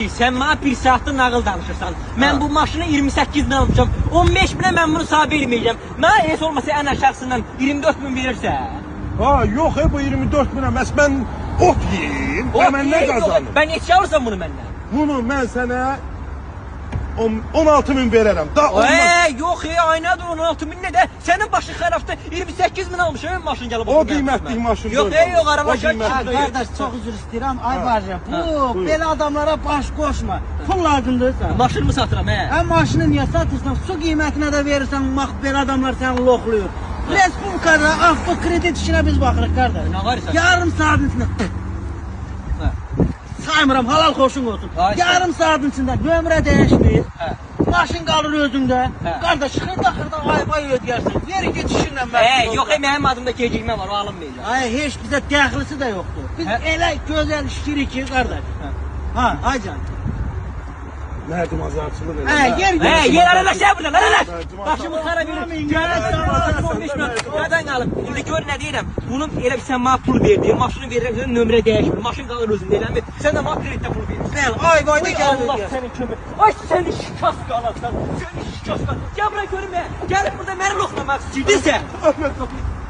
Sen bana bir saattir nağıl danışırsan. Ben bu maşını 28 bin almışım. 15 bine ben bunu sağ vermeyeceğim. Bana es olmasa en aşağısından 24 bin verirse. Ha yok bu 24 bin emez. Ben ot yiyeyim. Hemen ne kazanırım? Ben yetişe alırsam bunu benden. Bunu ben sana 16 bin veririm. Da olmaz. Yok aynadır 16 bin ne de. Senin başın xarabda 28 bin almış. Hemen maşın gelip O qiymətli maşın. Yok yok arabaşa Kardeş çok üzr istəyirəm. Ay bacı, bu belə adamlara baş qoşma. Pul lazımdır sana. Maşınımı satıram Hə maşını niyə satırsan? Su qiymətinə də verirsən, bax belə adamlar səni loxluyur. Respublikada avto kredit işinə biz baxırıq qardaş. Nə qarısan? Yarım saatin içində. Saymıram, halal xoşun olsun. Yarım saatin içində nömrə dəyişmir. Maşın qalır özündə. Qardaş xırda ay ödəyərsən. Yeri get işinlə mən. Yok mənim adımda gecikmə var, o alınmayacaq. Ay heç bizə dəxlisi də yoxdur. Biz elə gözəl işləyirik ki, qardaş. Ha, aycan. Nerede mazarçılık edin? Yer arada şey buradan, arada. Başımı xarab verir. Gələn 15 min. Nədən qalıb? İndi gör nə deyirəm. Bunun elə bir sən mənə pul verdin, maşını verirəm, sən nömrə dəyişmir. Maşın qalır özündə, eləmi? Sən də mənə kreditdə pul verirsən. Bəli, ay vay da gəlir. Allah sənin kömür. Ay səni şikas qalarsan. Səni şikas qalar. Gəl bura görüm ya. Gəlib burada məni loxlamaq istəyirdinsə. Ahmet kapıyı.